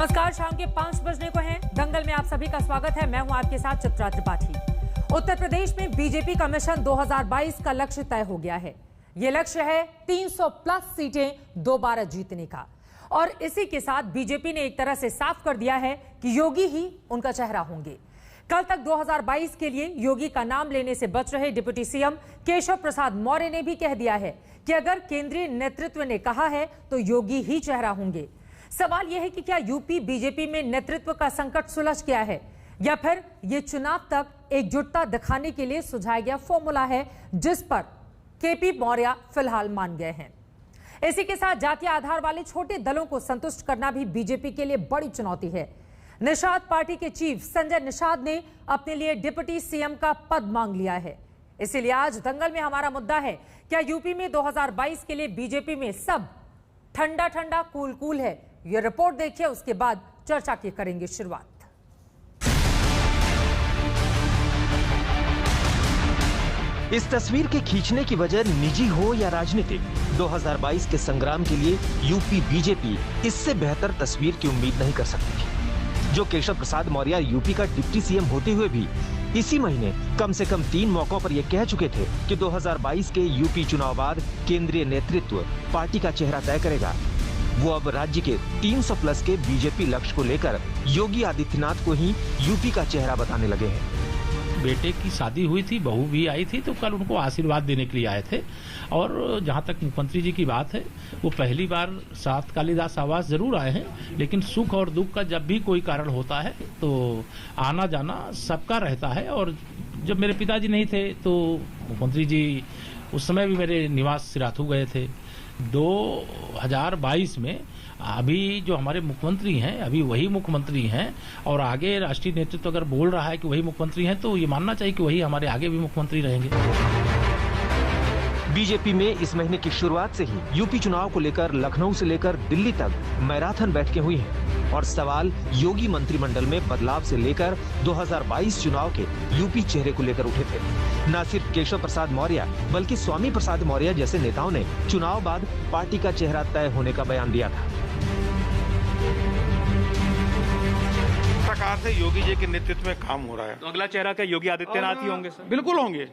नमस्कार, शाम के 5 बजने को हैं। दंगल में आप सभी का स्वागत है। मैं हूं आपके साथ चित्रा त्रिपाठी। उत्तर प्रदेश में बीजेपी का मिशन 2022 का लक्ष्य तय हो गया है। यह लक्ष्य है 300 प्लस सीटें दोबारा जीतने का। और इसी के साथ बीजेपी ने एक तरह से साफ कर दिया है कि योगी ही उनका चेहरा होंगे। कल तक 2022 के लिए योगी का नाम लेने से बच रहे डिप्टी सीएम केशव प्रसाद मौर्य ने भी कह दिया है कि अगर केंद्रीय नेतृत्व ने कहा है तो योगी ही चेहरा होंगे। सवाल यह है कि क्या यूपी बीजेपी में नेतृत्व का संकट सुलझ गया है या फिर यह चुनाव तक एकजुटता दिखाने के लिए सुझाया गया फॉर्मूला है जिस पर केपी मौर्य फिलहाल मान गए हैं। इसी के साथ जातीय आधार वाले छोटे दलों को संतुष्ट करना भी बीजेपी के लिए बड़ी चुनौती है। निषाद पार्टी के चीफ संजय निषाद ने अपने लिए डिप्टी सीएम का पद मांग लिया है। इसीलिए आज दंगल में हमारा मुद्दा है, क्या यूपी में 2022 के लिए बीजेपी में सब ठंडा ठंडा कूल कूल है? ये रिपोर्ट देखिए, उसके बाद चर्चा की करेंगे शुरुआत। इस तस्वीर के खींचने की वजह निजी हो या राजनीतिक, 2022 के संग्राम के लिए यूपी बीजेपी इससे बेहतर तस्वीर की उम्मीद नहीं कर सकती थी। जो केशव प्रसाद मौर्य यूपी का डिप्टी सीएम होते हुए भी इसी महीने कम से कम 3 मौकों पर यह कह चुके थे कि 2022 के यूपी चुनाव बाद केंद्रीय नेतृत्व पार्टी का चेहरा तय करेगा, वो अब राज्य के 300 प्लस के बीजेपी लक्ष्य को लेकर योगी आदित्यनाथ को ही यूपी का चेहरा बताने लगे हैं। बेटे की शादी हुई थी, बहू भी आई थी, तो कल उनको आशीर्वाद देने के लिए आए थे। और जहां तक मुख्यमंत्री जी की बात है, वो पहली बार सात कालिदास आवास जरूर आए हैं, लेकिन सुख और दुख का जब भी कोई कारण होता है तो आना जाना सबका रहता है। और जब मेरे पिताजी नहीं थे तो मुख्यमंत्री जी उस समय भी मेरे निवास सिराथू गए थे। 2022 में अभी जो हमारे मुख्यमंत्री हैं, अभी वही मुख्यमंत्री हैं और आगे राष्ट्रीय नेतृत्व अगर बोल रहा है कि वही मुख्यमंत्री हैं तो ये मानना चाहिए कि वही हमारे आगे भी मुख्यमंत्री रहेंगे। बीजेपी में इस महीने की शुरुआत से ही यूपी चुनाव को लेकर लखनऊ से लेकर दिल्ली तक मैराथन बैठकें हुई हैं और सवाल योगी मंत्रिमंडल में बदलाव से लेकर 2022 चुनाव के यूपी चेहरे को लेकर उठे थे। न सिर्फ केशव प्रसाद मौर्य बल्कि स्वामी प्रसाद मौर्य जैसे नेताओं ने चुनाव बाद पार्टी का चेहरा तय होने का बयान दिया था। प्रकार से योगी जी के नेतृत्व में काम हो रहा है, तो अगला चेहरा क्या योगी आदित्यनाथ ही होंगे सर? बिल्कुल होंगे।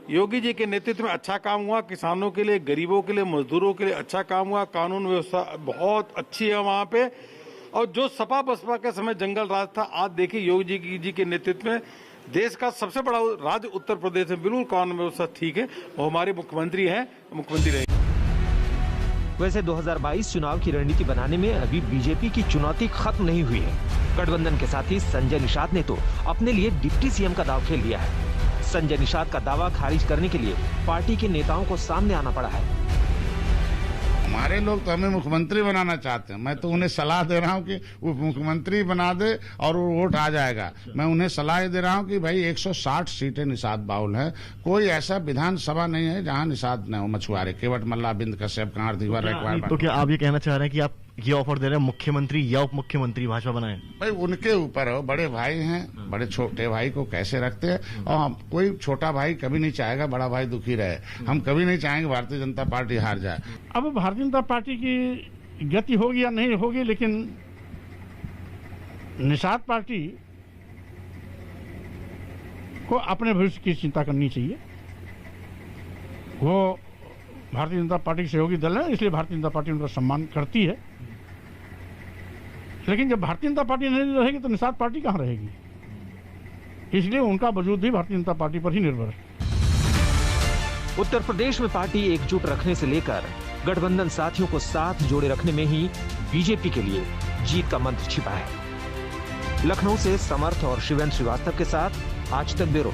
योगी जी के नेतृत्व में अच्छा काम हुआ, किसानों के लिए, गरीबों के लिए, मजदूरों के लिए अच्छा काम हुआ, कानून व्यवस्था बहुत अच्छी है वहाँ पे। और जो सपा बसपा के समय जंगल राज था, आज देखिए योगी जी के नेतृत्व में देश का सबसे बड़ा राज्य उत्तर प्रदेश में बिल्कुल कानून व्यवस्था ठीक है। वो हमारे मुख्यमंत्री हैं, मुख्यमंत्री रहेंगे। वैसे 2022 चुनाव की रणनीति बनाने में अभी बीजेपी की चुनौती खत्म नहीं हुई है। गठबंधन के साथ ही संजय निषाद ने तो अपने लिए डिप्टी सीएम का दाव खेल लिया है। संजय निषाद का दावा खारिज करने के लिए पार्टी के नेताओं को सामने आना पड़ा है। हमारे लोग तो हमें मुख्यमंत्री बनाना चाहते हैं। मैं तो उन्हें सलाह दे रहा हूं कि वो मुख्यमंत्री बना दे और वो वोट आ जाएगा। मैं उन्हें सलाह दे रहा हूं कि भाई 160 सीटें निषाद बाउल है, कोई ऐसा विधानसभा नहीं है जहां निषाद न हो। मछुआरे, केवट मल्ला, बिंद कश्यप, कांवर दीवार। तो क्या आप ये कहना चाह रहे हैं कि आप ये ऑफर दे रहे हैं मुख्यमंत्री या उप मुख्यमंत्री भाजपा बनाए? भाई उनके ऊपर हो, बड़े भाई हैं, बड़े छोटे भाई को कैसे रखते हैं। और कोई छोटा भाई कभी नहीं चाहेगा बड़ा भाई दुखी रहे। हम कभी नहीं चाहेंगे भारतीय जनता पार्टी हार जाए। अब भारतीय जनता पार्टी की गति होगी या नहीं होगी, लेकिन निषाद पार्टी को अपने भविष्य की चिंता करनी चाहिए। वो भारतीय जनता पार्टी के सहयोगी दल है, इसलिए भारतीय जनता पार्टी उनका सम्मान करती है। लेकिन जब भारतीय जनता पार्टी नहीं रहेगी तो निषाद पार्टी कहां रहेगी? इसलिए उनका वजूद भी भारतीय जनता पार्टी पर ही निर्भर है। उत्तर प्रदेश में पार्टी एकजुट रखने से लेकर गठबंधन साथियों को साथ जोड़े रखने में ही बीजेपी के लिए जीत का मंत्र छिपा है। लखनऊ से समर्थ और शिवेंद्र श्रीवास्तव के साथ आज तक ब्यूरो।